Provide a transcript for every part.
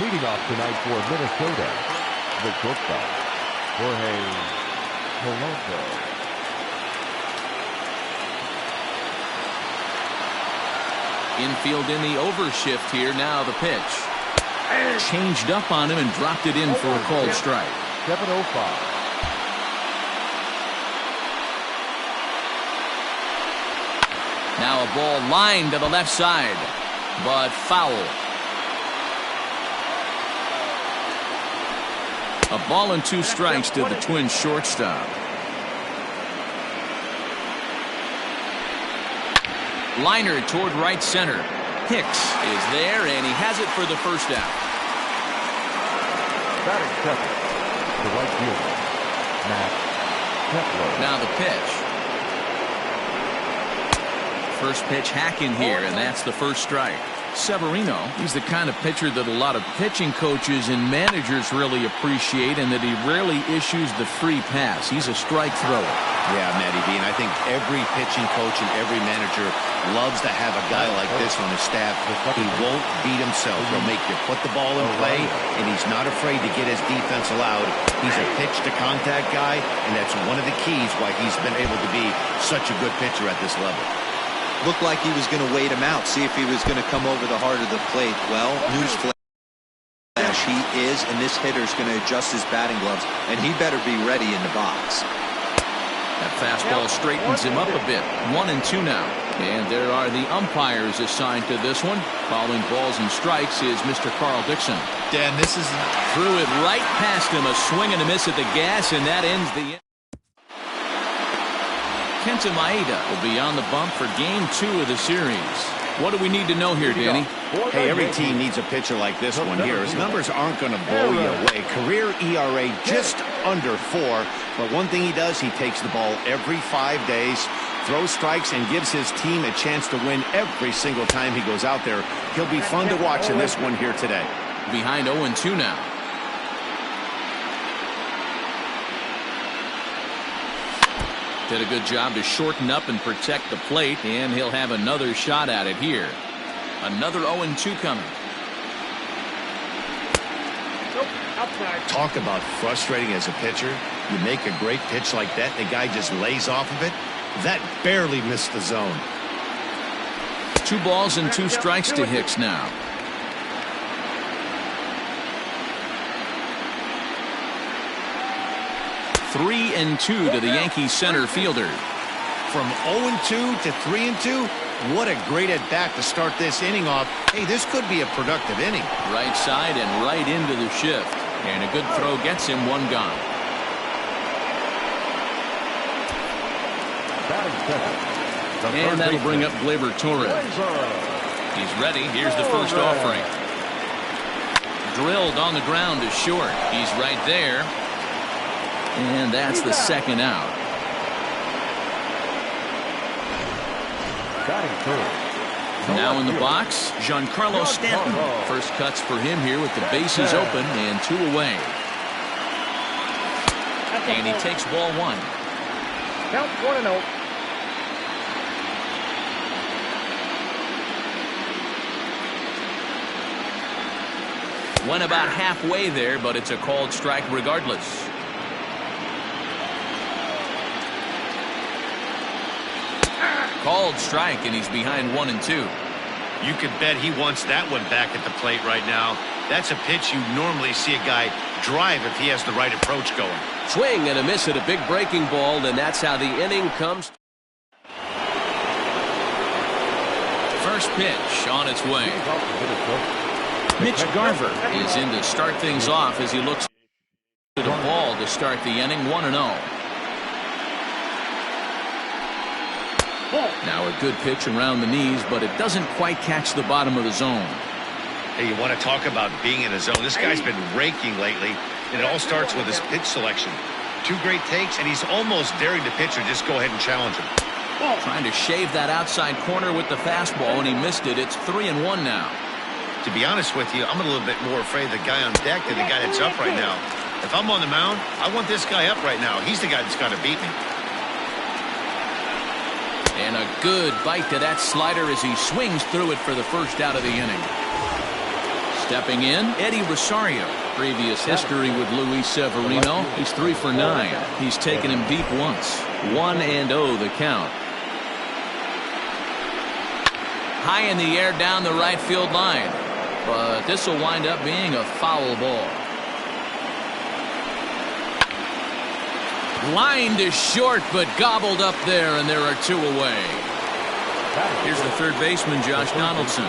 Leading off tonight for Minnesota, the shortstop, Jorge Polanco. Infield in the overshift here. Now the pitch. Changed up on him and dropped it in for a called strike. 7:05. Now a ball lined to the left side, but foul. A ball and 2 strikes to the Twins shortstop. Liner toward right center. Hicks is there, and he has it for the first out. Batting second, the right fielder, Matt Kepler. Now the pitch. First pitch hacking here, and that's the first strike. Severino, he's the kind of pitcher that a lot of pitching coaches and managers really appreciate, and that he rarely issues the free pass. He's a strike thrower. Yeah, Matty B, and I think every pitching coach and every manager loves to have a guy like this on his staff. He won't beat himself. He'll make you put the ball in play, and he's not afraid to get his defense allowed. He's a pitch-to-contact guy, and that's one of the keys why he's been able to be such a good pitcher at this level. Looked like he was going to wait him out, see if he was going to come over the heart of the plate. Well, newsflash, he is, and this hitter's going to adjust his batting gloves, and he better be ready in the box. That fastball straightens him up a bit. 1-2 now. And there are the umpires assigned to this one. Calling balls and strikes is Mr. Carl Dixon. Dan, this is... Threw it right past him. A swing and a miss at the gas, and that ends the... Kenta Maeda will be on the bump for game 2 of the series. What do we need to know here, Danny? Hey, every team needs a pitcher like this one here. His numbers aren't going to blow you away. Career ERA just under 4. But one thing he does, he takes the ball every 5 days, throws strikes, and gives his team a chance to win every single time he goes out there. He'll be fun to watch in this one here today. Behind 0-2 now. Did a good job to shorten up and protect the plate, and he'll have another shot at it here. Another 0-2 coming. Talk about frustrating as a pitcher. You make a great pitch like that, the guy just lays off of it. That barely missed the zone. 2 balls and 2 strikes to Hicks now. Three and 2 to the Yankees center fielder. From 0-2 to 3-2, what a great at-bat to start this inning off. Hey, this could be a productive inning. Right side and right into the shift. And a good throw gets him 1 gone. And that'll bring up Gleyber Torres. He's ready. Here's the first offering. Drilled on the ground to short. He's right there. And that's the second out. Now in the box, Giancarlo Stanton. First cuts for him here with the bases open and 2 away. And he takes ball 1. Count 1-0. Went about halfway there, but it's a called strike regardless. Called strike, and he's behind 1-2. You could bet he wants that one back at the plate right now. That's a pitch you normally see a guy drive if he has the right approach going. Swing and a miss at a big breaking ball, and that's how the inning comes. First pitch on its way. Mitch Garver is in to start things off as he looks to the ball to start the inning. 1-0. Now a good pitch around the knees, but it doesn't quite catch the bottom of the zone. Hey, you want to talk about being in a zone? This guy's been raking lately, and it all starts with his pitch selection. 2 great takes, and he's almost daring the pitcher just go ahead and challenge him. Trying to shave that outside corner with the fastball, and he missed it. It's 3-1 now. To be honest with you, I'm a little bit more afraid of the guy on deck than the guy that's up right now. If I'm on the mound, I want this guy up right now. He's the guy that's got to beat me. And a good bite to that slider as he swings through it for the first out of the inning. Stepping in, Eddie Rosario. Previous history with Luis Severino. He's 3 for 9. He's taken him deep once. 1-0 the count. High in the air down the right field line. But this will wind up being a foul ball. Line to short, but gobbled up there, and there are 2 away. Here's the third baseman, Josh Donaldson.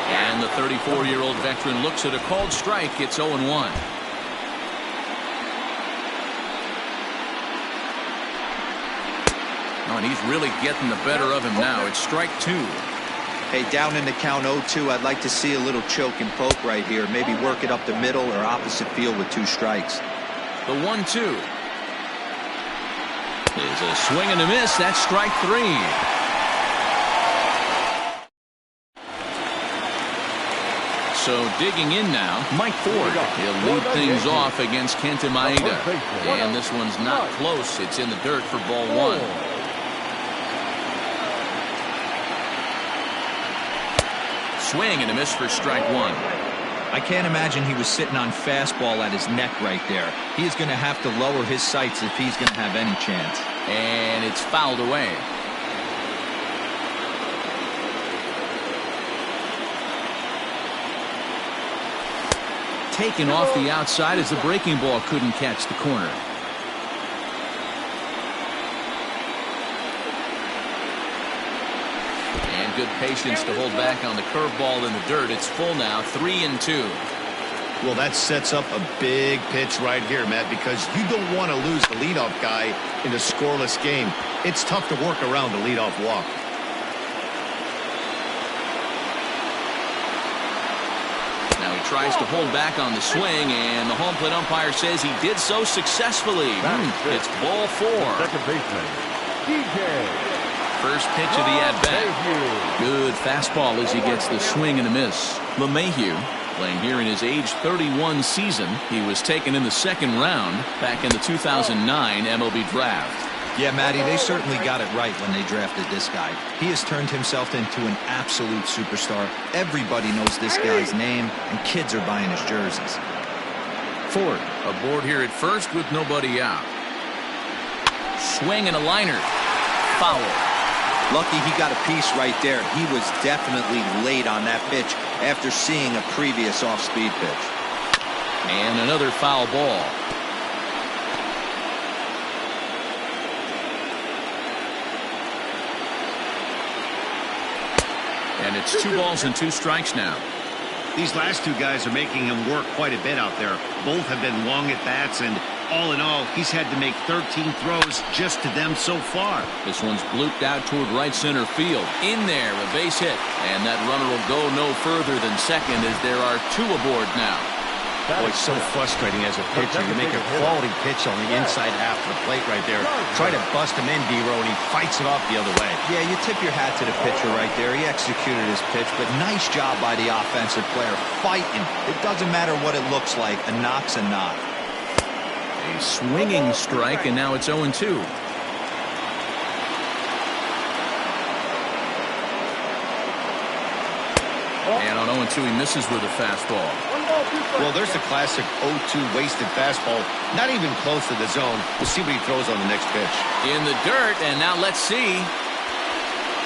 And the 34-year-old veteran looks at a called strike. It's 0-1. Oh, and he's really getting the better of him now. It's strike 2. Hey, down in the count 0-2, I'd like to see a little choke and poke right here. Maybe work it up the middle or opposite field with 2 strikes. The 1-2 is a swing and a miss. That's strike 3. So digging in now, Mike Ford. He'll lead things off against Kenta Maeda. And this one's not close. It's in the dirt for ball 1. Swing and a miss for strike 1. I can't imagine he was sitting on fastball at his neck right there. He is going to have to lower his sights if he's going to have any chance. And it's fouled away. Taken off the outside as the breaking ball couldn't catch the corner. And good patience to hold back on the curveball in the dirt. It's full now, 3-2. Well, that sets up a big pitch right here, Matt, because you don't want to lose the leadoff guy in a scoreless game. It's tough to work around the leadoff walk. Now he tries to hold back on the swing, and the home plate umpire says he did so successfully. It's ball 4. Second baseman, DJ. First pitch of the at-bat. Good fastball as he gets the swing and a miss. LeMahieu, playing here in his age 31 season. He was taken in the 2nd round back in the 2009 MLB draft. Yeah, Matty, they certainly got it right when they drafted this guy. He has turned himself into an absolute superstar. Everybody knows this guy's name, and kids are buying his jerseys. Ford aboard here at first with nobody out. Swing and a liner. Foul. Lucky he got a piece right there. He was definitely late on that pitch after seeing a previous off-speed pitch. And another foul ball. And it's 2 balls and 2 strikes now. These last 2 guys are making him work quite a bit out there. Both have been long at bats, and all in all, he's had to make 13 throws just to them so far. This one's blooped out toward right center field. In there, a base hit. And that runner will go no further than second as there are 2 aboard now. Boy, it's so frustrating as a pitcher. You make a quality pitch on the inside half of the plate right there. Try to bust him in, D-Row, and he fights it off the other way. Yeah, you tip your hat to the pitcher right there. He executed his pitch, but nice job by the offensive player fighting. It doesn't matter what it looks like. A knock's a knock. A swinging strike, and now it's 0-2. And on 0-2, he misses with a fastball. Well, there's the classic 0-2 wasted fastball. Not even close to the zone. We'll see what he throws on the next pitch. In the dirt, and now let's see.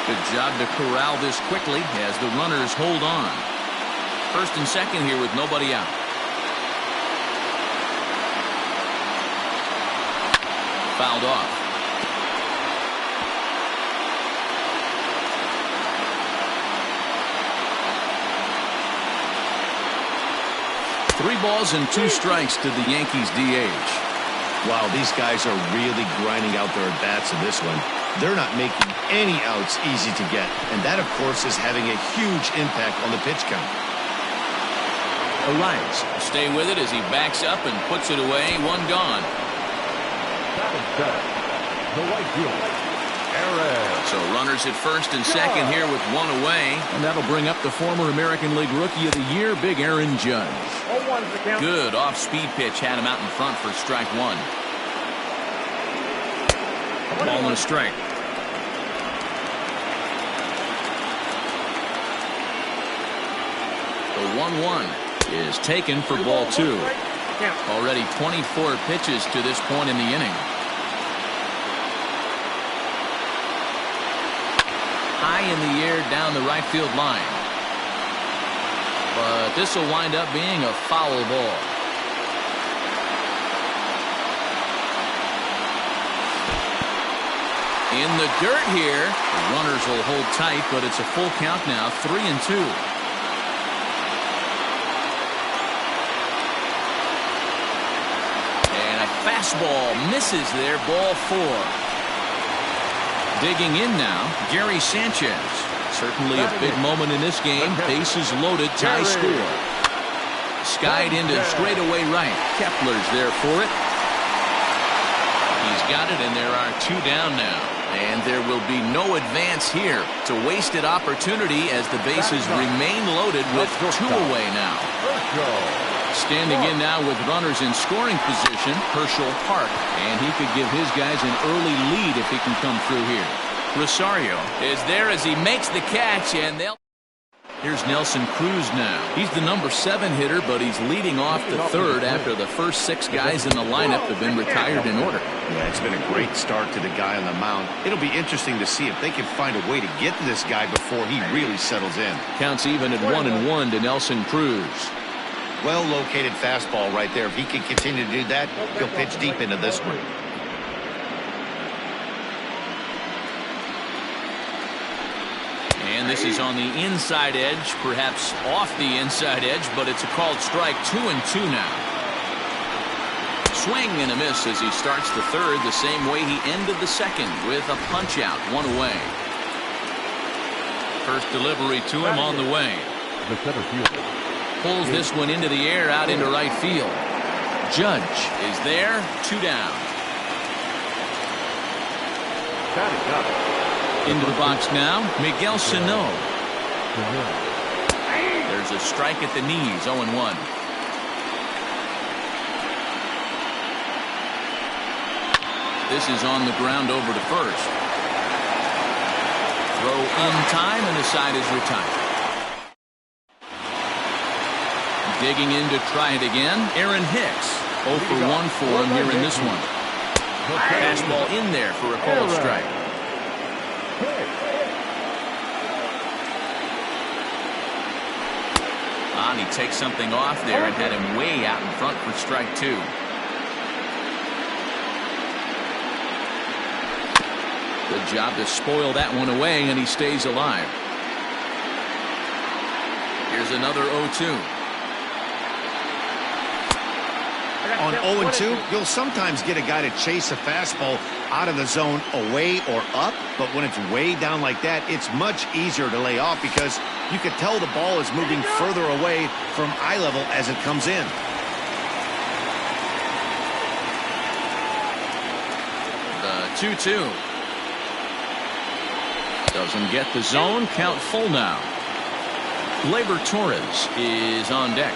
Good job to corral this quickly as the runners hold on. First and second here with nobody out. Fouled off. Three balls and 2 strikes to the Yankees DH. Wow, these guys are really grinding out their at-bats in this one. They're not making any outs easy to get, and that, of course, is having a huge impact on the pitch count. Elias stay with it as he backs up and puts it away. 1 gone. The right fielder, Aaron. So runners at first and second here with 1 away. And that'll bring up the former American League Rookie of the Year, Big Aaron Judge. Good off-speed pitch had him out in front for strike 1. Ball and a strike. The 1-1 is taken for ball 2. Already 24 pitches to this point in the inning. High in the air down the right field line. But this will wind up being a foul ball. In the dirt here. The runners will hold tight, but it's a full count now, 3-2. And a fastball misses there, ball 4. Digging in now, Gary Sanchez. Certainly a big moment in this game. Bases loaded, tie score. Skied into straightaway right. Kepler's there for it. He's got it, and there are 2 down now. And there will be no advance here. It's a wasted opportunity as the bases remain loaded with 2 away now. Standing in now with runners in scoring position, Herschel Park. And he could give his guys an early lead if he can come through here. Rosario is there as he makes the catch, and they'll... Here's Nelson Cruz now. He's the number 7 hitter, but he's leading off the 3rd after the first 6 guys in the lineup have been retired in order. Yeah, it's been a great start to the guy on the mound. It'll be interesting to see if they can find a way to get to this guy before he really settles in. Counts even at 1-1 to Nelson Cruz. Well-located fastball right there. If he can continue to do that, he'll pitch deep into this one. And this is on the inside edge, perhaps off the inside edge, but it's a called strike. 2-2 now. Swing and a miss as he starts the 3rd the same way he ended the 2nd with a punch out, 1 away. First delivery to him on the way. The center fielder. Pulls this one into the air out into right field. Judge is there, 2 down. Into the box now, Miguel Sano. There's a strike at the knees, 0-1. This is on the ground over to first. Throw in time, and the side is retired. Digging in to try it again, Aaron Hicks. 0 for 1 for him here in this one. Fastball in there for a called strike. He takes something off there and had him way out in front for strike 2. Good job to spoil that one away, and he stays alive. Here's another 0-2. On 0-2, you'll sometimes get a guy to chase a fastball out of the zone away or up, but when it's way down like that, it's much easier to lay off because you can tell the ball is moving further away from eye level as it comes in. The 2-2. Doesn't get the zone. Count full now. Gleyber Torres is on deck.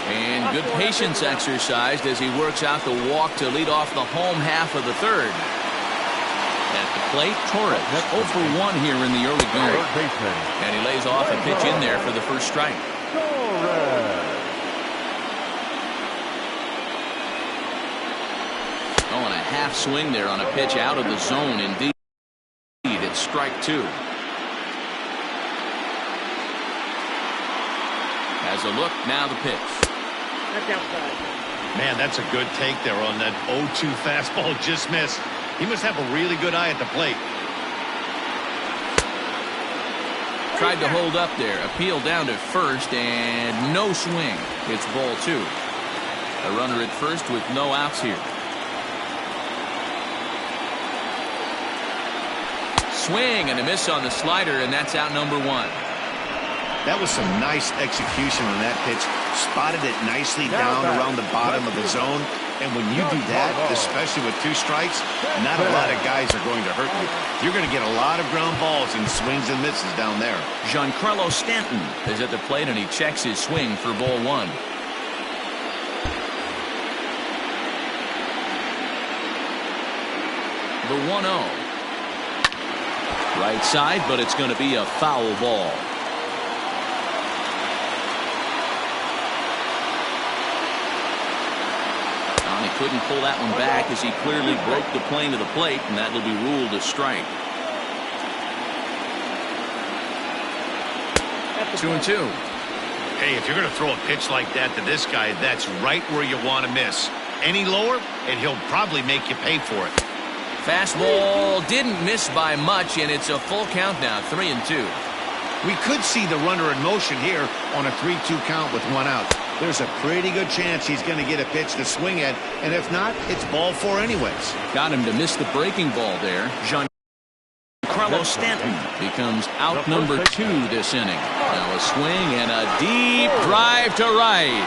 And good patience exercised as he works out the walk to lead off the home half of the 3rd. At the plate, Torres 0 for 1 here in the early going. And he lays off a pitch in there for the first strike. Oh, and a half swing there on a pitch out of the zone. Indeed, it's strike 2. Has a look, now the pitch. Man, that's a good take there on that 0-2 fastball just missed. He must have a really good eye at the plate. Tried to hold up there. Appeal down to first, and no swing. It's ball 2. A runner at first with no outs here. Swing and a miss on the slider, and that's out number 1. That was some nice execution on that pitch. Spotted it nicely down around the bottom of the zone. And when you do that, especially with 2 strikes, not a lot of guys are going to hurt you. You're going to get a lot of ground balls and swings and misses down there. Giancarlo Stanton is at the plate, and he checks his swing for ball 1. The 1-0. Right side, but it's going to be a foul ball. He couldn't pull that one back as he clearly broke the plane of the plate, and that'll be ruled a strike. 2-2. Hey, if you're going to throw a pitch like that to this guy, that's right where you want to miss. Any lower, and he'll probably make you pay for it. Fastball didn't miss by much, and it's a full count now, 3-2. We could see the runner in motion here on a 3-2 count with one out. There's a pretty good chance he's going to get a pitch to swing at, and if not, it's ball four anyways. Got him to miss the breaking ball there. Carlos Stanton becomes out number 2 this inning. Now a swing and a deep drive to right.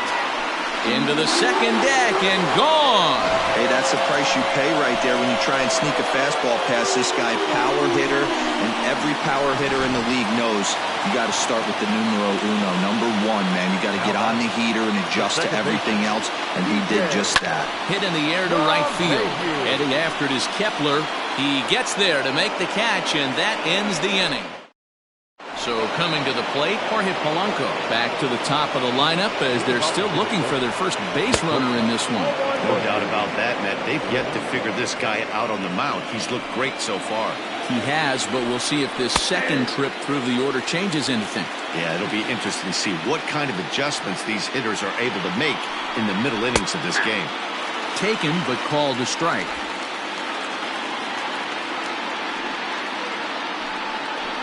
Into the second deck and gone. Hey, that's the price you pay right there when you try and sneak a fastball past this guy. Power hitter, and every power hitter in the league knows you got to start with the numero uno, number 1, man. You got to get on the heater and adjust to everything else, and he did just that. Hit in the air to right field. Heading after it is Kepler. He gets there to make the catch, and that ends the inning. So coming to the plate, Jorge Polanco back to the top of the lineup as they're still looking for their first base runner in this one. No doubt about that, Matt. They've yet to figure this guy out on the mound. He's looked great so far. He has, but we'll see if this second trip through the order changes anything. Yeah, it'll be interesting to see what kind of adjustments these hitters are able to make in the middle innings of this game. Taken, but called a strike.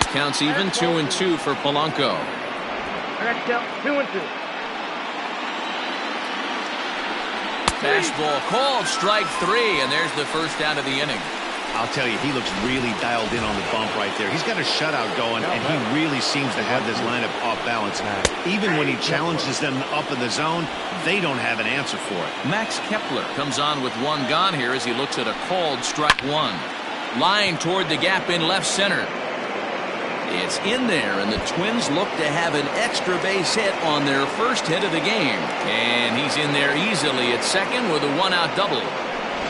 Counts even, 2-2 for Polanco. Count 2-2. Fastball called, strike 3, and there's the first out of the inning. I'll tell you, he looks really dialed in on the bump right there. He's got a shutout going, and he really seems to have this lineup off balance. Even when he challenges them up in the zone, they don't have an answer for it. Max Kepler comes on with one gone here as he looks at a called strike 1. Line toward the gap in left center. It's in there, and the Twins look to have an extra base hit on their first hit of the game. And he's in there easily at second with a one-out double.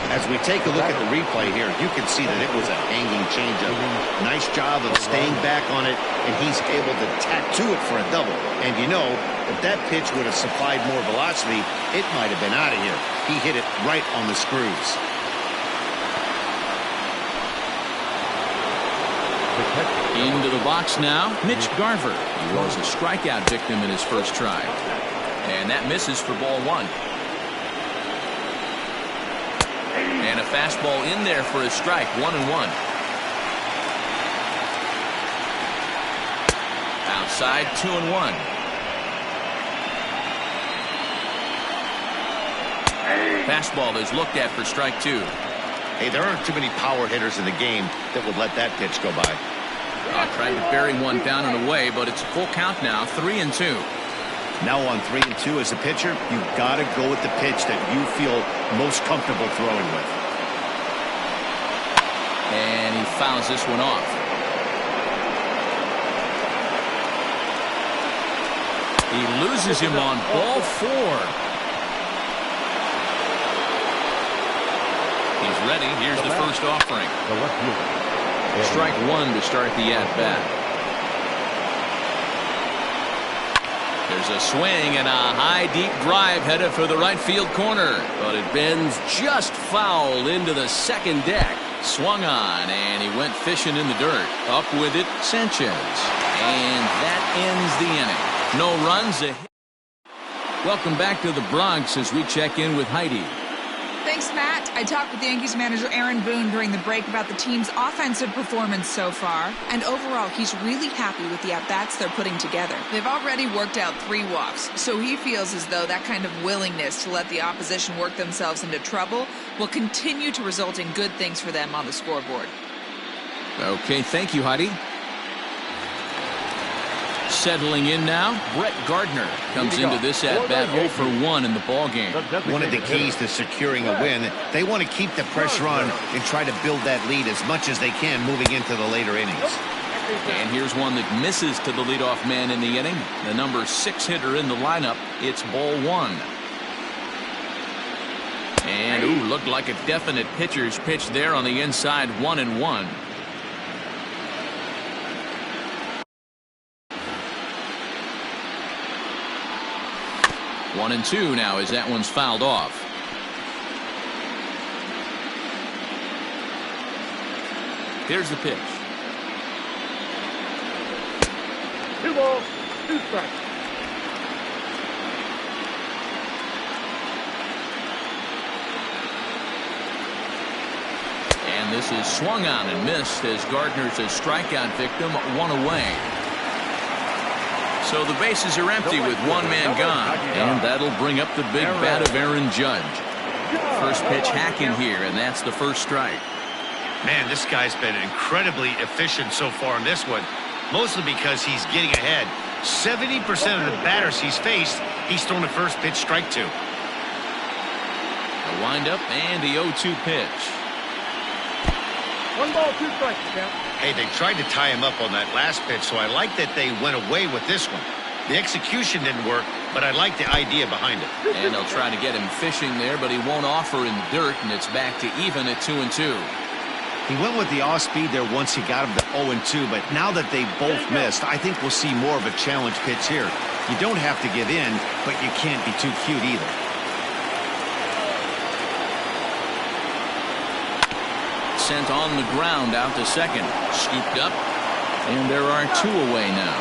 As we take a look at the replay here, you can see that it was a hanging changeup. Nice job of staying back on it, and he's able to tattoo it for a double. And you know, if that pitch would have supplied more velocity, it might have been out of here. He hit it right on the screws. Into the box now, Mitch Garver. He was a strikeout victim in his first try. And that misses for ball 1. And a fastball in there for a strike, 1-1. Outside, 2-1. Fastball is looked at for strike 2. Hey, there aren't too many power hitters in the game that would let that pitch go by. Tried to bury one down and away, but it's a full count now, 3-2. Now on 3-2 as a pitcher, you've got to go with the pitch that you feel most comfortable throwing with. And he fouls this one off. He loses him on ball 4. He's ready. Here's the first offering. Strike 1 to start the at-bat. There's a swing and a high deep drive headed for the right field corner, but it bends just foul into the second deck. Swung on, and he went fishing in the dirt. Up with it, Sanchez. And that ends the inning. No runs, a hit. Welcome back to the Bronx as we check in with Heidi. Thanks, Matt. I talked with Yankees manager Aaron Boone during the break about the team's offensive performance so far, and overall, he's really happy with the at-bats they're putting together. They've already worked out 3 walks, so he feels as though that kind of willingness to let the opposition work themselves into trouble will continue to result in good things for them on the scoreboard. Okay, thank you, Heidi. Settling in now, Brett Gardner comes into this at-bat 0 for 1 in the ballgame. One of the keys to securing a win, they want to keep the pressure on and try to build that lead as much as they can moving into the later innings. And here's one that misses to the leadoff man in the inning. The number 6 hitter in the lineup. It's ball 1. And, looked like a definite pitcher's pitch there on the inside, 1-1. 1-2 now as that one's fouled off. Here's the pitch. 2 balls, 2 strikes. And this is swung on and missed as Gardner's a strikeout victim, 1 away. So the bases are empty with 1 man gone, and that'll bring up the big bat of Aaron Judge. First pitch hacking here, and that's the first strike. Man, this guy's been incredibly efficient so far in this one, mostly because he's getting ahead. 70% of the batters he's faced, he's thrown the first pitch strike to. A windup and the 0-2 pitch. 1 ball, 2 strikes, count. Hey, they tried to tie him up on that last pitch, so I like that they went away with this one. The execution didn't work, but I like the idea behind it. And they'll try to get him fishing there, but he won't offer in the dirt, and it's back to even at 2-2. He went with the off-speed there once he got him to 0-2, but now that they both missed, I think we'll see more of a challenge pitch here. You don't have to give in, but you can't be too cute either. Sent on the ground out to second. Scooped up, and there are 2 away now.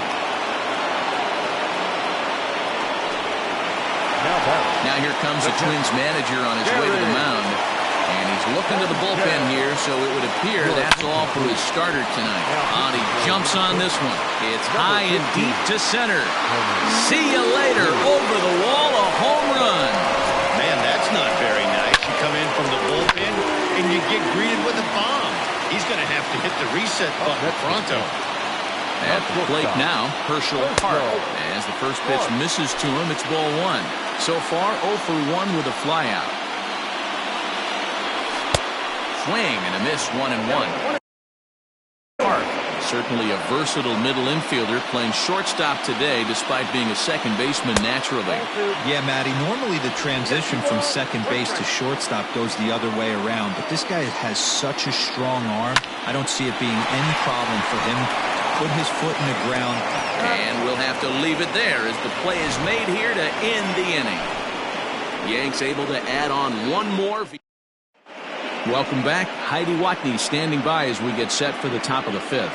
Now here comes the Twins manager on his way to the mound. And he's looking to the bullpen here, so it would appear that's all for his starter tonight. And he jumps on this one. It's high and deep to center. See you later. Over the wall, a home run. Man, that's not very nice. You come in from the bullpen, and you get greeted with a bomb. He's going to have to hit the reset button pronto. At the plate now, Herschel Park. As the first pitch misses to him, it's ball 1. So far, 0 for 1 with a flyout. Swing and a miss, 1-1. Park, certainly a versatile middle infielder, playing shortstop today despite being a second baseman naturally. Yeah, Matty, normally the transition from second base to shortstop goes the other way around, but this guy has such a strong arm. I don't see it being any problem for him to put his foot in the ground. And we'll have to leave it there as the play is made here to end the inning. Yanks able to add on 1 more. Welcome back. Heidi Watney standing by as we get set for the top of the 5th.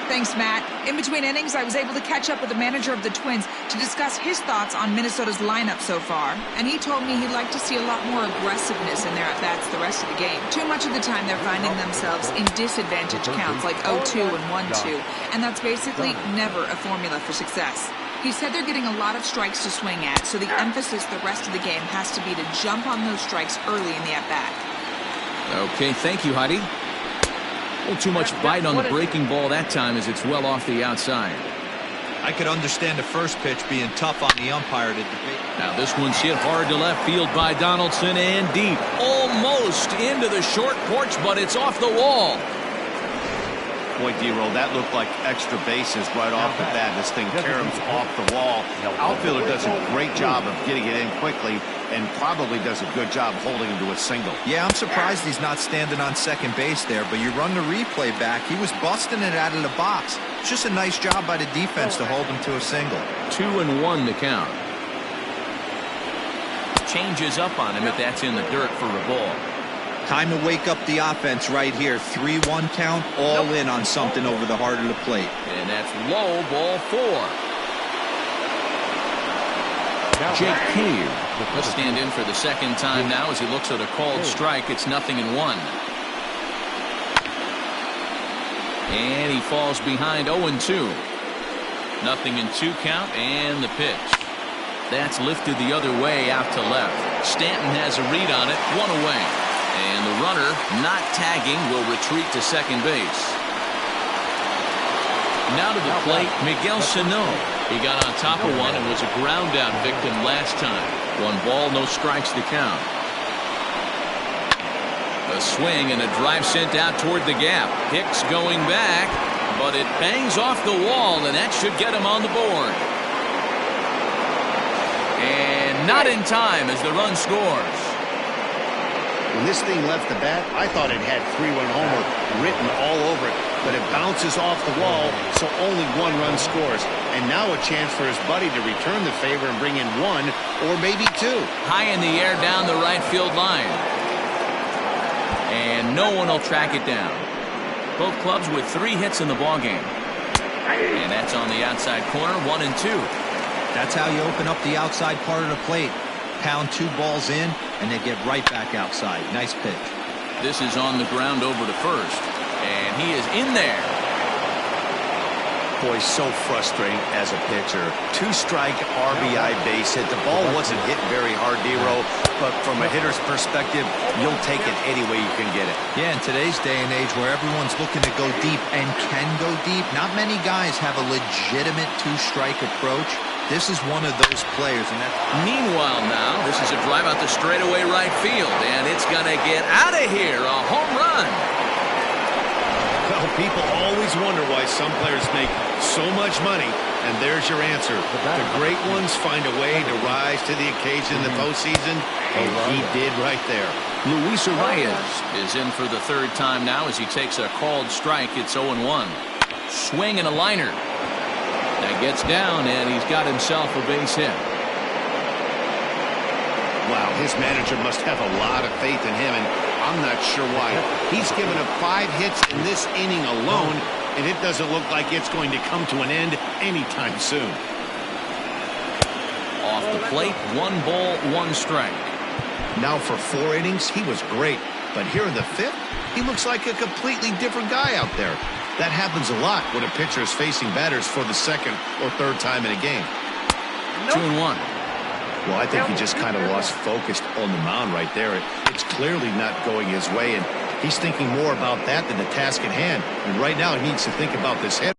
Thanks, Matt. In between innings, I was able to catch up with the manager of the Twins to discuss his thoughts on Minnesota's lineup so far. And he told me he'd like to see a lot more aggressiveness in their at-bats the rest of the game. Too much of the time, they're finding themselves in disadvantage counts like 0-2 and 1-2. And that's basically never a formula for success. He said they're getting a lot of strikes to swing at, so the emphasis the rest of the game has to be to jump on those strikes early in the at-bat. Okay, thank you, Heidi. Well, too much bite on the breaking ball that time as it's well off the outside. I could understand the first pitch being tough on the umpire to debate. Now this one's hit hard to left field by Donaldson and deep. Almost into the short porch, but it's off the wall. Boy, D-Roll, that looked like extra bases right off the bat. This thing caroms off the wall. Outfielder does a great job of getting it in quickly and probably does a good job holding him to a single. Yeah, I'm surprised he's not standing on second base there, but you run the replay back. He was busting it out of the box. It's just a nice job by the defense to hold him to a single. 2-1 to count. Changes up on him if that's in the dirt for a ball. Time to wake up the offense right here. 3-1 count, all in on something over the heart of the plate. And that's low, ball 4. Jake Cave will stand in for the second time now as he looks at a called strike. It's 0-1. And he falls behind 0-2. 0-2 count and the pitch. That's lifted the other way out to left. Stanton has a read on it, 1 away. And the runner, not tagging, will retreat to second base. Now to the plate, Miguel Sano. He got on top of one and was a ground out victim last time. 1 ball, no strikes to count. A swing and a drive sent out toward the gap. Hicks going back, but it bangs off the wall, and that should get him on the board. And not in time as the run scores. When this thing left the bat, I thought it had 3-1 homer written all over it. but it bounces off the wall, so only 1 run scores. And now a chance for his buddy to return the favor and bring in 1 or maybe 2. High in the air down the right field line. And no one will track it down. Both clubs with 3 hits in the ballgame. And that's on the outside corner, 1 and 2. That's how you open up the outside part of the plate. Pound 2 balls in, and they get right back outside. Nice pitch. This is on the ground over to first. And he is in there. Boy, so frustrating as a pitcher. 2-strike RBI base hit. The ball wasn't hit very hard, Dero, but from a hitter's perspective, you'll take it any way you can get it. Yeah, in today's day and age where everyone's looking to go deep and can go deep, not many guys have a legitimate 2-strike approach. This is one of those players. And meanwhile now, this is a drive out the straightaway right field, and it's going to get out of here. A home run. Well, people always wonder why some players make so much money, and there's your answer. The great ones find a way to rise to the occasion in the postseason, and he did right there. Luis Arias is in for the 3rd time now as he takes a called strike. It's 0-1. Swing and a liner. That gets down, and he's got himself a base hit. Wow, his manager must have a lot of faith in him, and I'm not sure why. He's given up 5 hits in this inning alone, and it doesn't look like it's going to come to an end anytime soon. Off the plate, 1 ball, 1 strike. Now for 4 innings, he was great, but here in the 5th, he looks like a completely different guy out there. That happens a lot when a pitcher is facing batters for the 2nd or 3rd time in a game. 2-1. Well, I think he just kind of lost focus on the mound right there. It's clearly not going his way, and he's thinking more about that than the task at hand. And right now, he needs to think about this hitter.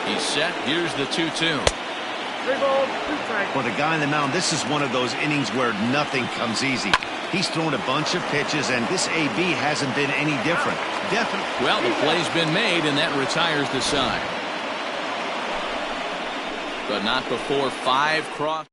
He's set. Here's the 2-2. 3 balls, 2 strikes. For the guy on the mound, this is one of those innings where nothing comes easy. He's thrown a bunch of pitches, and this AB hasn't been any different. Definitely. Well, the play's been made, and that retires the side. But not before 5 cross.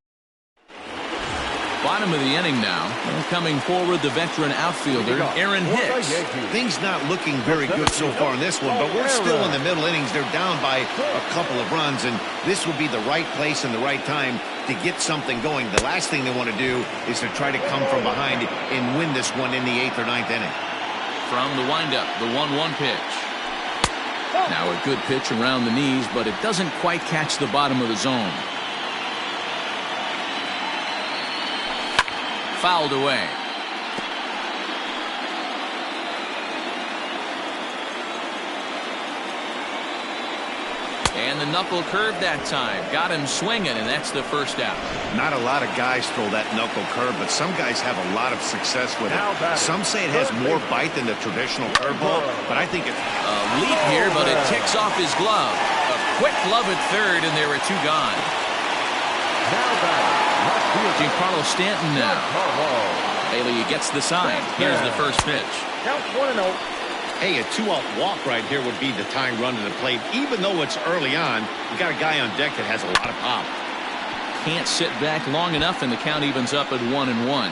Bottom of the inning now. Coming forward, the veteran outfielder, Aaron Hicks. Things not looking very good so far in this one, but we're still in the middle innings. They're down by a couple of runs, and this would be the right place and the right time to get something going. The last thing they want to do is to try to come from behind and win this one in the 8th or 9th inning. From the windup, the 1-1 pitch. Now a good pitch around the knees, but it doesn't quite catch the bottom of the zone. Fouled away. And the knuckle curve that time. Got him swinging, and that's the first out. Not a lot of guys throw that knuckle curve, but some guys have a lot of success with it. Some say it has more bite than the traditional curveball, but I think it's a leap here, but it ticks off his glove. A quick glove at 3rd, and there were 2 gone. Giancarlo Stanton now. Bailey gets the sign. Here's the first pitch. Count 1-0. Hey, a 2-out walk right here would be the tying run to the plate. Even though it's early on, you got a guy on deck that has a lot of pop. Can't sit back long enough, and the count evens up at 1-1.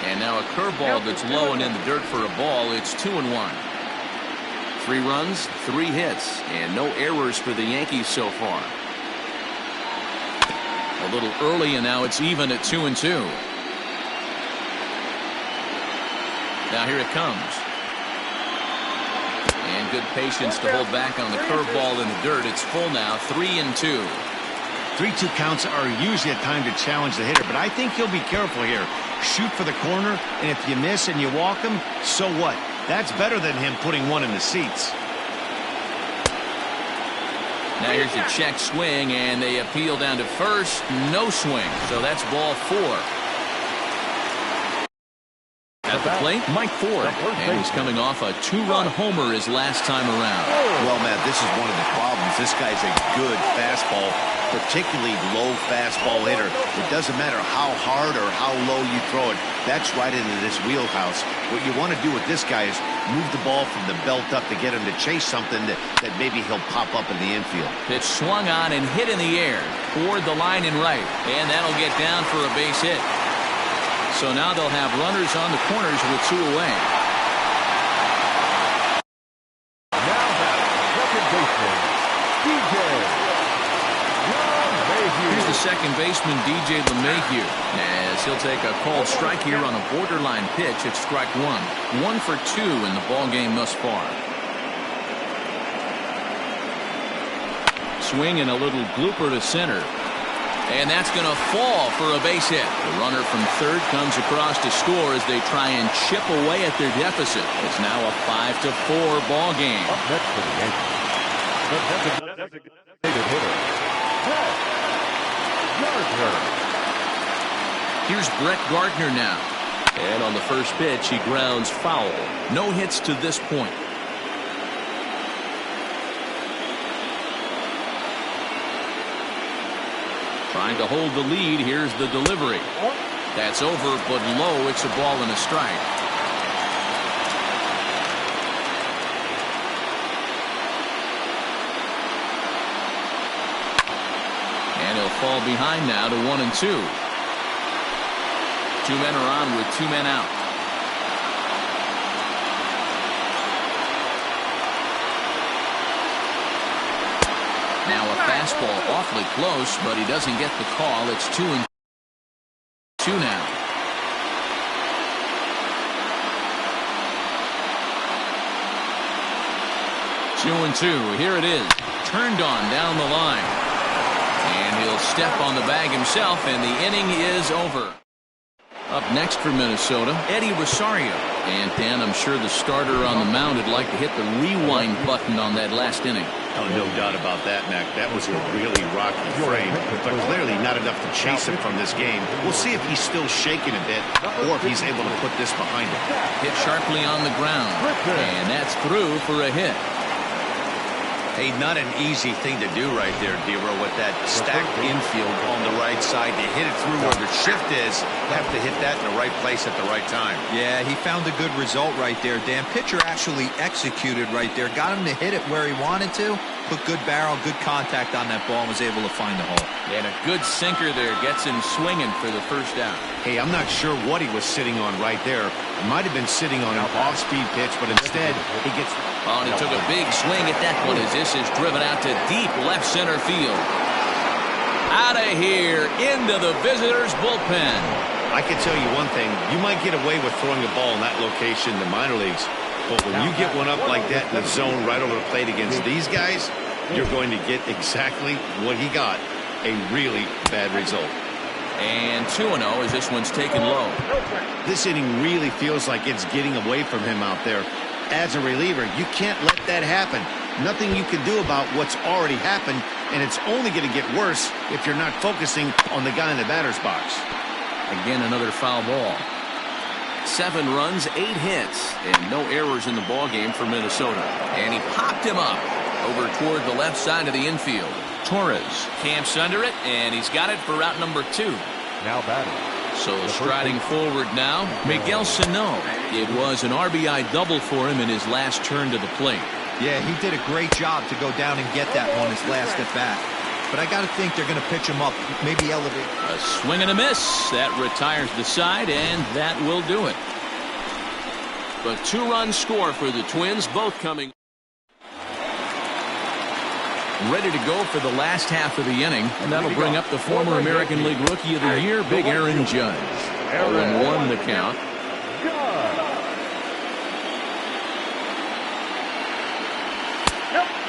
And now a curveball that's low and in the dirt for a ball. It's 2-1. 3 runs, 3 hits, and no errors for the Yankees so far. A little early, and now it's even at 2-2. Now here it comes. And good patience to hold back on the curveball in the dirt. It's full now, 3-2. 3-2 counts are usually a time to challenge the hitter, but I think he'll be careful here. Shoot for the corner, and if you miss and you walk him, so what? That's better than him putting one in the seats. Now here's a check swing, and they appeal down to first. No swing, so that's ball 4. At the plate, Mike Ford, and he's coming off a 2-run homer his last time around. Well, Matt, this is one of the problems. This guy's a good fastball, particularly low fastball hitter. It doesn't matter how hard or how low you throw it. That's right into this wheelhouse. What you want to do with this guy is move the ball from the belt up to get him to chase something that maybe he'll pop up in the infield. Pitch swung on and hit in the air toward the line and right, and that'll get down for a base hit. So now they'll have runners on the corners with 2 away. Now back, second baseman, Here's the second baseman, DJ LeMahieu, as he'll take a called strike here on a borderline pitch at strike 1. 1 for 2 in the ball game thus far. Swing and a little blooper to center. And that's going to fall for a base hit. The runner from third comes across to score as they try and chip away at their deficit. It's now a 5-4 ball game. Up next for the Yankees, the designated hitter, Brett Gardner. Here's Brett Gardner now. And on the first pitch, he grounds foul. No hits to this point. Trying to hold the lead. Here's the delivery. That's over, but low. It's a ball and a strike. And he'll fall behind now to 1-2. 2 men are on with 2 men out. Now a fastball awfully close, but he doesn't get the call. It's 2-2 now. Two and two. Here it is. Turned on down the line. And he'll step on the bag himself, and the inning is over. Up next for Minnesota, Eddie Rosario. And Dan, I'm sure the starter on the mound would like to hit the rewind button on that last inning. Oh, no doubt about that, Mac. That was a really rocky frame, but clearly not enough to chase him from this game. We'll see if he's still shaking a bit or if he's able to put this behind him. Hit sharply on the ground, and that's through for a hit. Hey, not an easy thing to do right there, Dero, with that stacked infield on the right side. To hit it through where the shift is, Have to hit that in the right place at the right time. yeah, he found a good result right there, Dan. Pitcher actually executed right there. Got him to hit it where he wanted to. Put good barrel, good contact on that ball, and was able to find the hole. And a good sinker there gets him swinging for the first out. Hey, I'm not sure what he was sitting on right there. It might have been sitting on an off-speed pitch, but instead he gets... Oh, and he took a big swing at that one as this is driven out to deep left center field. Out of here, into the visitors' bullpen. I can tell you one thing. You might get away with throwing a ball in that location in the minor leagues, but when you get one up like that in the zone right over the plate against these guys, you're going to get exactly what he got, a really bad result. And 2-0 as this one's taken low. This inning really feels like it's getting away from him out there. As a reliever, you can't let that happen. Nothing you can do about what's already happened, and it's only going to get worse if you're not focusing on the guy in the batter's box. Again, another foul ball. 7 runs, 8 hits, and no errors in the ballgame for Minnesota. And he popped him up over toward the left side of the infield. Torres camps under it, and he's got it for route number 2. Now batting. So striding forward now, Miguel Sano. It was an RBI double for him in his last turn to the plate. Yeah, he did a great job to go down and get that one his last at bat. But I got to think they're going to pitch him up, maybe elevate. A swing and a miss. That retires the side, and that will do it. The 2-run score for the Twins, both coming ready to go for the last half of the inning, and that'll bring up the former American League Rookie of the Year, Big Aaron Judge. 0-1 the count.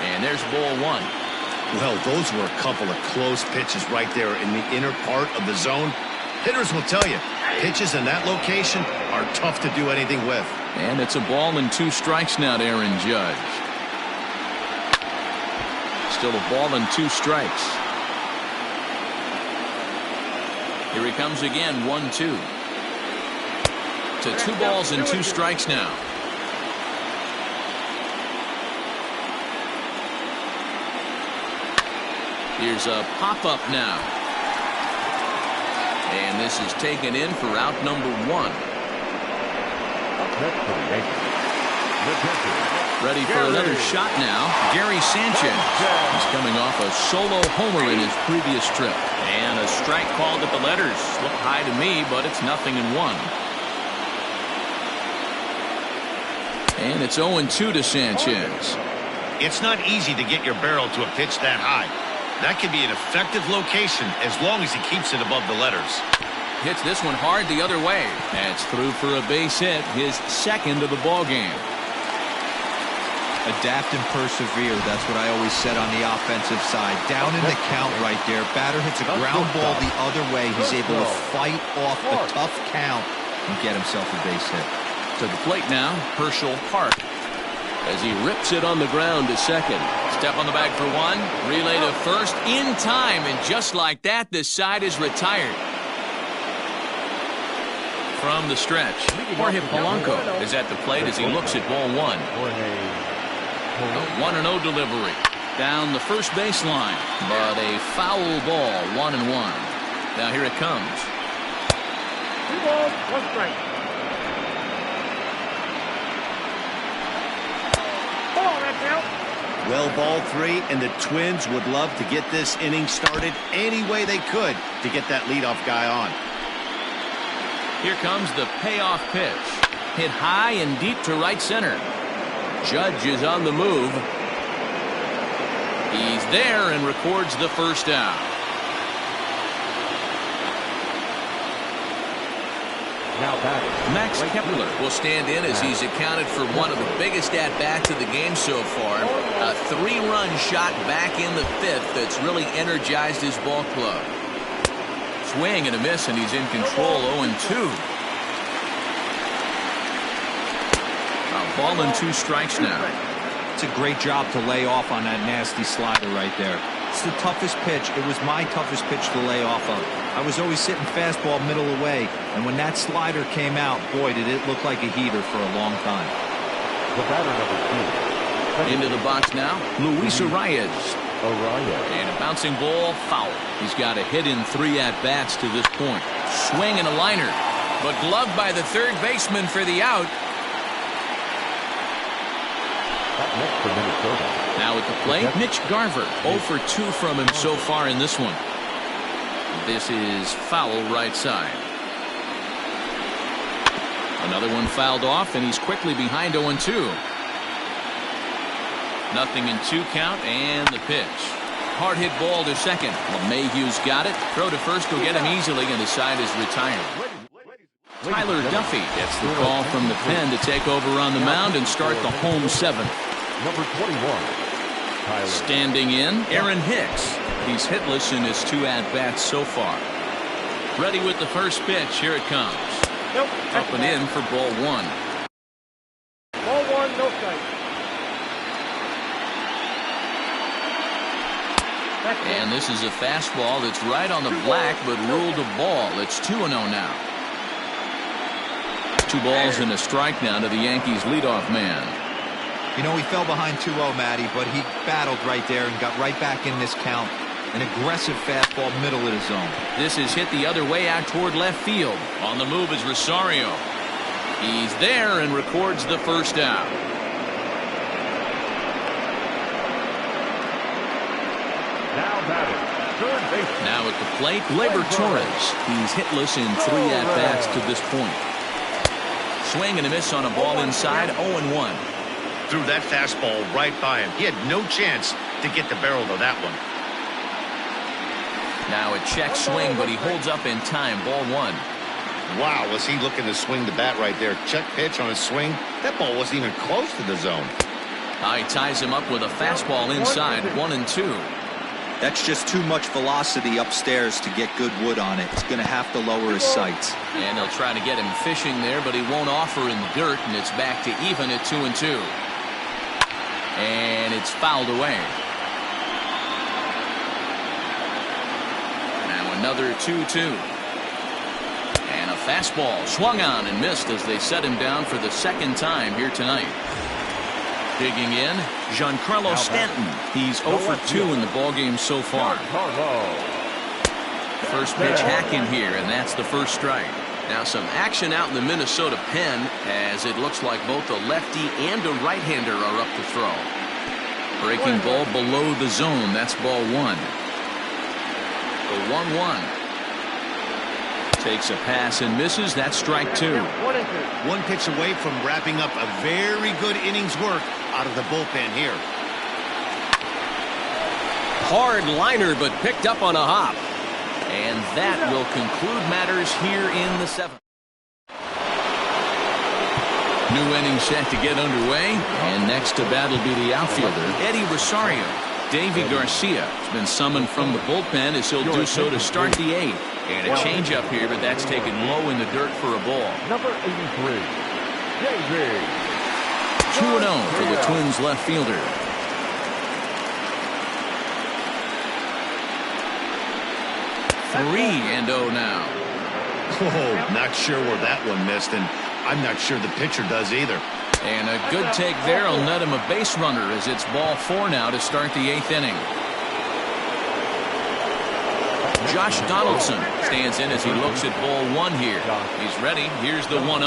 And there's ball 1. Well, those were a couple of close pitches right there in the inner part of the zone. Hitters will tell you, pitches in that location are tough to do anything with. And it's a ball and 2 strikes now to Aaron Judge. Still a ball and 2 strikes. Here he comes again, 1-2. To 2 balls and 2 strikes now. Here's a pop-up now. And this is taken in for out number 1. Up next for the Yankees, the pitcher, Ready for another shot now. Gary Sanchez. He's coming off a solo homer in his previous trip. And a strike called at the letters. Looked high to me, but it's 0-1. And it's 0-2 to Sanchez. It's not easy to get your barrel to a pitch that high. That can be an effective location as long as he keeps it above the letters. Hits this one hard the other way. That's through for a base hit, his second of the ball game. Adapt and persevere. That's what I always said on the offensive side. Down in the count right there. Batter hits a ground ball the other way. He's able to fight off a tough count and get himself a base hit. To the plate now, Herschel Park. As he rips it on the ground to second. Step on the bag for one. Relay to first in time. And just like that, the side is retired. From the stretch, Jorge Polanco is at the plate as he looks at ball one. A 1-0 delivery. Down the first baseline. But a foul ball, 1-1. Now here it comes. 2 balls, 1 strike. Ball, that's out. Well, ball 3, and the Twins would love to get this inning started any way they could to get that leadoff guy on. Here comes the payoff pitch. Hit high and deep to right center. Judge is on the move. He's there and records the first out. Now back. Max Kepler will stand in as he's accounted for one of the biggest at-bats of the game so far. A 3-run shot back in the 5th that's really energized his ball club. Swing and a miss, and he's in control. 0-2. A ball and 2 strikes now. It's a great job to lay off on that nasty slider right there. It's the toughest pitch. It was my toughest pitch to lay off of. I was always sitting fastball middle away, and when that slider came out, boy, did it look like a heater for a long time. The batter number 2. Into the box now, Luis Arias. And a bouncing ball, foul. He's got a hit in 3 at-bats to this point. Swing and a liner, but gloved by the third baseman for the out. Next for Minnesota. Now at the plate, Mitch Garver. 0 for 2 from him so far in this one. This is foul right side. Another one fouled off, and he's quickly behind 0-2. 0-2 count, and the pitch. Hard hit ball to second. LeMahieu's got it. Throw to first will get him easily, and the side is retired. Tyler Duffy gets the call from the pen to take over on the mound and start the home 7th. Number 21. Tyler. Standing in, Aaron Hicks. He's hitless in his 2 at-bats so far. Ready with the first pitch. Here it comes. Nope. Up and in for ball 1. Ball 1, no strike. And this is a fastball that's right on the black, but ruled a ball. It's 2-0 now. 2 balls and a strike now to the Yankees leadoff man. You know, he fell behind 2-0, Matty, but he battled right there and got right back in this count. An aggressive fastball middle of the zone. This is hit the other way out toward left field. On the move is Rosario. He's there and records the first out. Now batting. Third base. Now at the plate, Gleyber Torres. He's hitless in 3 at-bats to this point. Swing and a miss on a ball inside, 0-1. Threw that fastball right by him. He had no chance to get the barrel to that one. Now a check swing, but he holds up in time. Ball 1. Wow, was he looking to swing the bat right there. Check pitch on his swing. That ball wasn't even close to the zone. He ties him up with a fastball inside, 1-2. That's just too much velocity upstairs to get good wood on it. He's going to have to lower his sights. And they'll try to get him fishing there, but he won't offer in the dirt, and it's back to even at 2-2. And it's fouled away. Now another 2-2. And a fastball swung on and missed as they set him down for the second time here tonight. Digging in, Giancarlo Stanton. He's 0 for 2 in the ballgame so far. First pitch hack in here, and that's the first strike. Now some action out in the Minnesota pen as it looks like both a lefty and a right-hander are up to throw. Breaking ball below the zone. That's ball one. The 1-1. Takes a pass and misses. That's strike two. 1-2. One pitch away from wrapping up a very good innings work out of the bullpen here. Hard liner, but picked up on a hop. And that will conclude matters here in the seventh. New inning set to get underway, and next to bat will be the outfielder, Eddie Rosario. Davy Garcia has been summoned from the bullpen as he'll do so to start the eighth. And a changeup here, but that's taken low in the dirt for a ball. Number 83, Davy. 2-0 for the Twins left fielder. Three and 0 now. Oh, not sure where that one missed, and I'm not sure the pitcher does either. And a good take there will net him a base runner as it's ball four now to start the eighth inning. Josh Donaldson stands in as he looks at ball one here. He's ready. Here's the 1-0.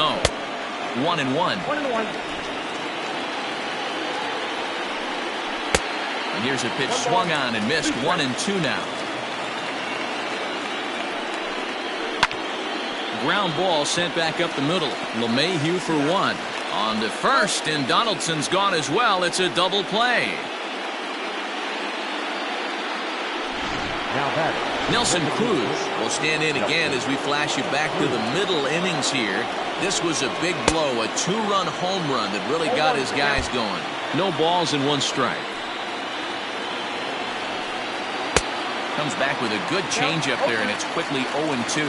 1-1. 1-1. And here's a pitch swung on and missed. 1-2 now. Ground ball sent back up the middle. LeMahieu for one. On to first, and Donaldson's gone as well. It's a double play. Now batting. Nelson Cruz will stand in again as we flash you back to the middle innings here. This was a big blow, a two-run home run that really got his guys going. No balls and one strike. Comes back with a good changeup there, and it's quickly 0-2.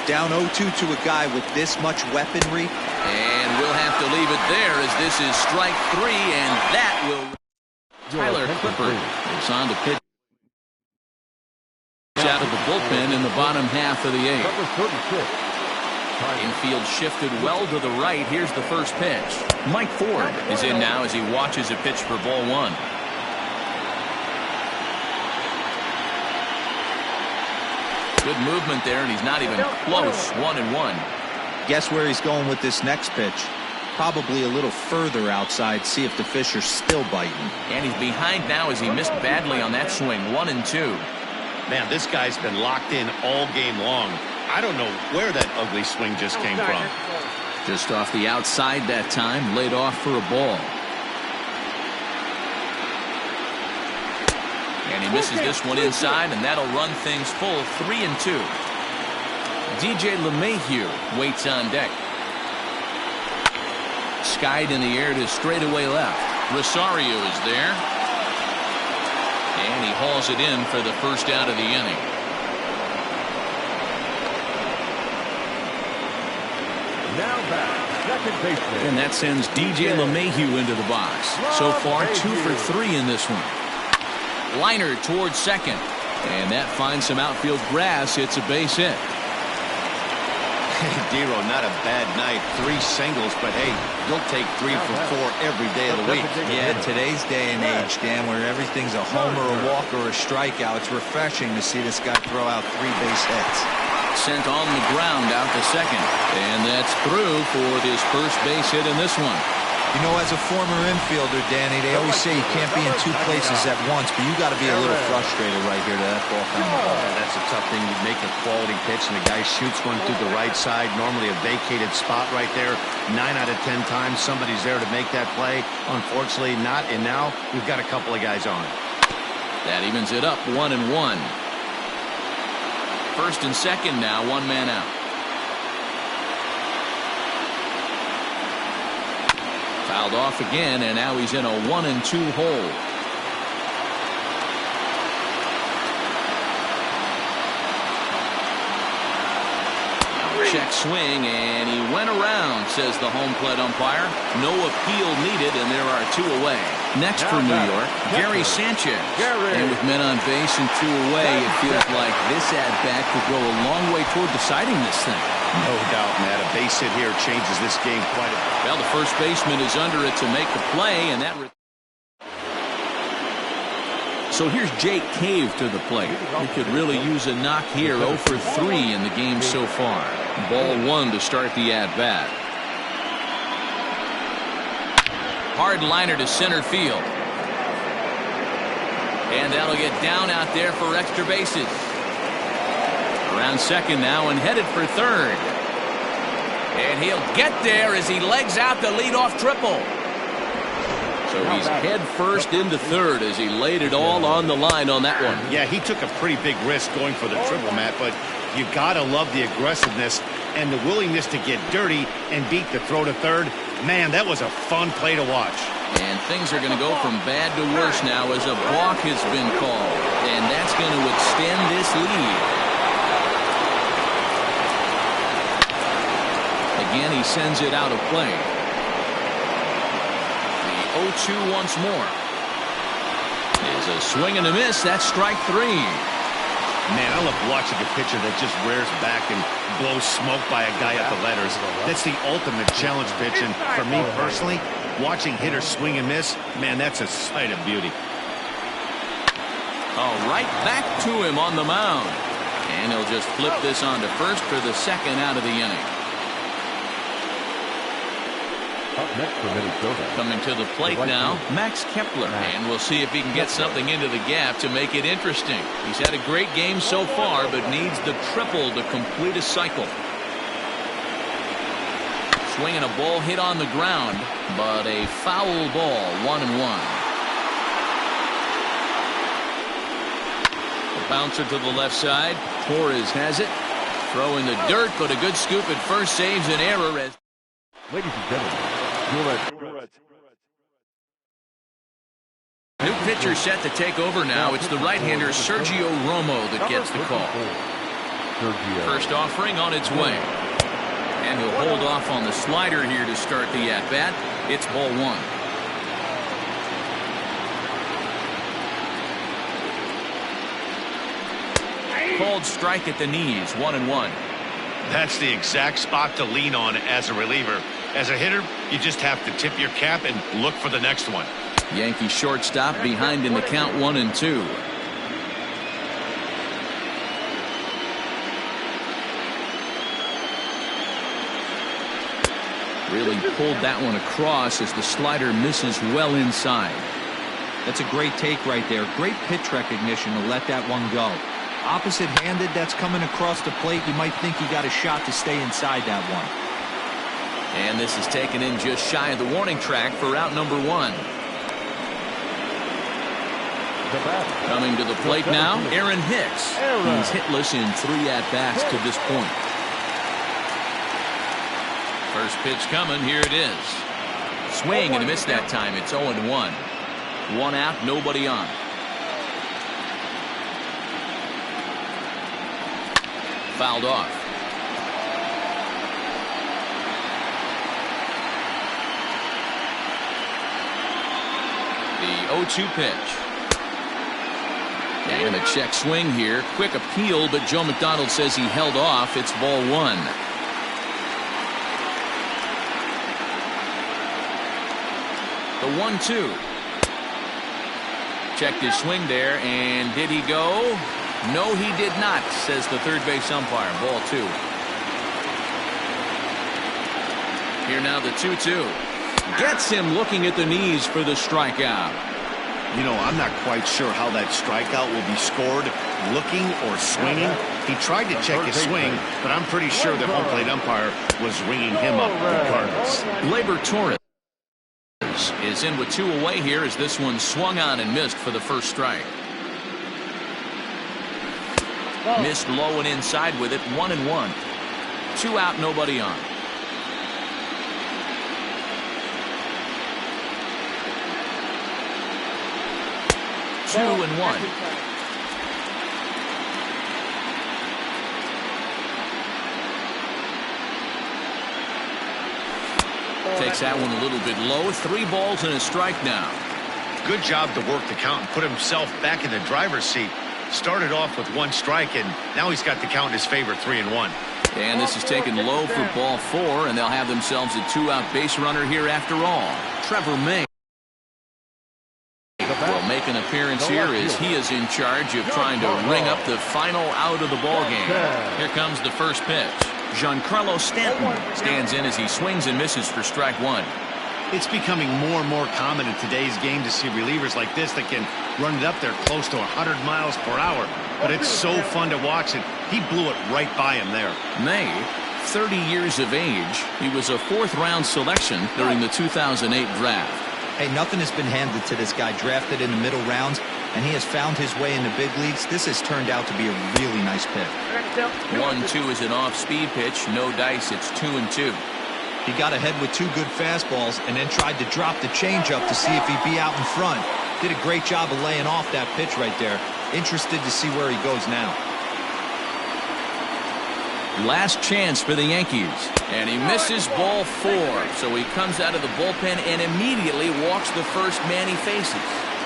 Down 0-2 to a guy with this much weaponry. And we'll have to leave it there as this is strike three, and that will... Tyler Clippard is on to pitch out of the bullpen in the bottom half of the eighth. Number 36. Infield shifted well to the right. Here's the first pitch. Mike Ford is in now as he watches a pitch for ball one. Good movement there, and he's not even close. 1-1. Guess where he's going with this next pitch? Probably a little further outside. See if the fish are still biting. And he's behind now as he missed badly on that swing. 1-2. Man, this guy's been locked in all game long. I don't know where that ugly swing just came from. Just off the outside that time, laid off for a ball. And he misses this one inside, and that'll run things full. 3-2. DJ LeMahieu waits on deck. Skied in the air to straightaway left. Rosario is there. And he hauls it in for the first out of the inning. Now back. Second baseman. And that sends DJ LeMahieu into the box. So far, 2 for 3 in this one. Liner towards second. And that finds some outfield grass. It's a base hit. Dero, not a bad night. 3 singles, but hey, you'll take 3 for 4 every day of the week. Yeah, today's day and age, Dan, where everything's a homer, a walk, or a strikeout, it's refreshing to see this guy throw out 3 base hits. Sent on the ground out to second. And that's through for this first base hit in this one. You know, as a former infielder, Danny, they always say you can't be in 2 places at once, but you got to be a little frustrated right here to that ball coming. That's a tough thing. You make a quality pitch, and the guy shoots one through the right side, normally a vacated spot right there. 9 out of 10 times, somebody's there to make that play. Unfortunately, not, and now we've got a couple of guys on. That evens it up 1-1. First and second now, 1 man out. Fouled off again, and now he's in a 1-2 hole. Check swing, and he went around, says the home plate umpire. No appeal needed, and there are 2 away. Next for New York, Gary Sanchez. And with men on base and 2 away, it feels like this at-bat could go a long way toward deciding this thing. No doubt, Matt. A base hit here changes this game quite a bit. Well, the first baseman is under it to make the play, and that... So here's Jake Cave to the plate. He could really use a knock here. 0 for 3 in the game so far. Ball 1 to start the at-bat. Hard liner to center field. And that'll get down out there for extra bases. Around second now and headed for third. And he'll get there as he legs out the leadoff triple. So he's head first into third as he laid it all on the line on that one. Yeah, he took a pretty big risk going for the triple, Matt, but you gotta love the aggressiveness and the willingness to get dirty and beat the throw to third. Man, that was a fun play to watch. And things are going to go from bad to worse now as a balk has been called. And that's going to extend this lead. Again, he sends it out of play. The 0-2 once more. Is a swing and a miss. That's strike 3. Man, I love watching a pitcher that just rears back and blows smoke by a guy at the letters. That's the ultimate challenge pitch, and for me personally, watching hitters swing and miss, man, that's a sight of beauty. Oh, right back to him on the mound. And he'll just flip this on to first for the second out of the inning. Up next for Minnesota. Coming to the plate now, Max Kepler. And we'll see if he can get something into the gap to make it interesting. He's had a great game so far, but needs the triple to complete a cycle. Swinging a ball hit on the ground, but a foul ball, 1-1. The bouncer to the left side. Torres has it. Throw in the dirt, but a good scoop at first saves an error. As Ladies and gentlemen, new pitcher set to take over now. It's the right-hander Sergio Romo that gets the call. First offering on its way. And he'll hold off on the slider here to start the at-bat. It's ball 1. Called strike at the knees, 1-1. That's the exact spot to lean on as a reliever. As a hitter, you just have to tip your cap and look for the next one. Yankee shortstop behind in the count, 1-2. Really pulled that one across as the slider misses well inside. That's a great take right there. Great pitch recognition to let that one go. Opposite-handed, that's coming across the plate. You might think he got a shot to stay inside that one. And this is taken in just shy of the warning track for out number 1. Coming to the plate now, Aaron Hicks. He's hitless in 3 at-bats to this point. First pitch coming, here it is. Swing and a miss that time. It's 0-1. 1 out, nobody on. Fouled off. The 0-2 pitch. And a check swing here. Quick appeal, but Joe McDonald says he held off. It's ball 1. The 1-2. Checked his swing there, and did he go? No, he did not, says the third base umpire. Ball 2. Here now the 2-2. Gets him looking at the knees for the strikeout. You know, I'm not quite sure how that strikeout will be scored, looking or swinging. He tried to check his swing, but I'm pretty sure the home plate umpire was ringing him up regardless. Gleyber Torres is in with 2 away here as this one swung on and missed for the first strike. Missed low and inside with it, 1-1. 2 out, nobody on. Two and 1. Takes that one a little bit low. 3 balls and a strike now. Good job to work the count and put himself back in the driver's seat. Started off with 1 strike, and now he's got the count in his favor, 3-1. And this is taken low for ball 4, and they'll have themselves a 2-out base runner here after all. Trevor May will make an appearance here as he is in charge of trying to ring up the final out of the ball game. Here comes the first pitch. Giancarlo Stanton stands in as he swings and misses for strike one. It's becoming more and more common in today's game to see relievers like this that can run it up there close to 100 miles per hour. But it's so fun to watch it. He blew it right by him there. May, 30 years of age. He was a fourth-round selection during the 2008 draft. Hey, nothing has been handed to this guy. Drafted in the middle rounds, and he has found his way in the big leagues. This has turned out to be a really nice pick. 1-2 is an off-speed pitch. No dice. It's 2-2. He got ahead with two good fastballs and then tried to drop the changeup to see if he'd be out in front. Did a great job of laying off that pitch right there. Interested to see where he goes now. Last chance for the Yankees. And he misses ball 4. So he comes out of the bullpen and immediately walks the first man he faces.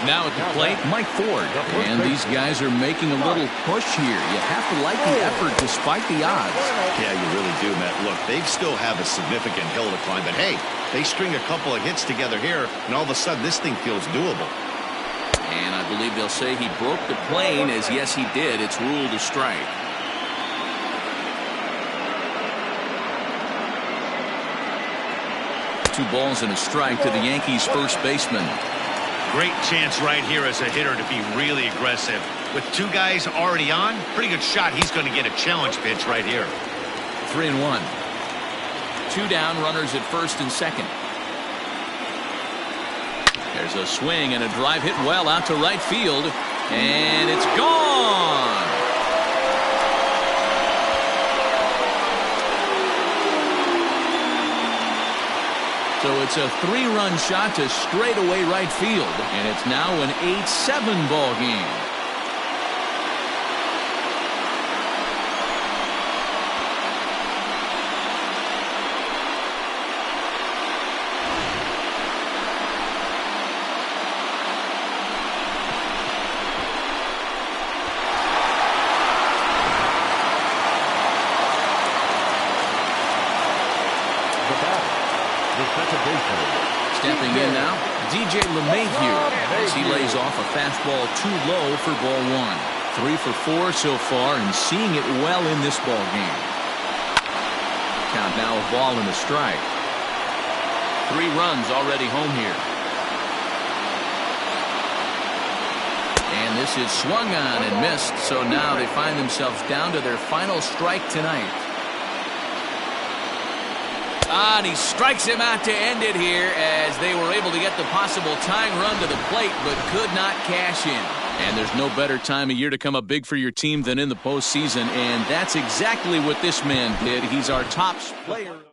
Now at the plate, Mike Ford. And these guys are making a little push here. You have to like the effort despite the odds. Yeah, you really do, Matt. Look, they still have a significant hill to climb. But, hey, they string a couple of hits together here, and all of a sudden this thing feels doable. And I believe they'll say he broke the plane, as yes, he did. It's ruled a strike. Two balls and a strike to the Yankees' first baseman. Great chance right here as a hitter to be really aggressive. With two guys already on, pretty good shot. He's going to get a challenge pitch right here. 3-1. 2 down, runners at first and second. There's a swing and a drive hit well out to right field. And it's gone. So it's a 3-run shot to straightaway right field. And it's now an 8-7 ball game. Stepping in now, DJ LeMahieu as he lays off a fastball too low for ball 1. 3 for 4 so far and seeing it well in this ball game. Count now a ball and a strike. 3 runs already home here. And this is swung on and missed, so now they find themselves down to their final strike tonight. And he strikes him out to end it here as they were able to get the possible tying run to the plate but could not cash in. And there's no better time of year to come up big for your team than in the postseason, and that's exactly what this man did. He's our top player.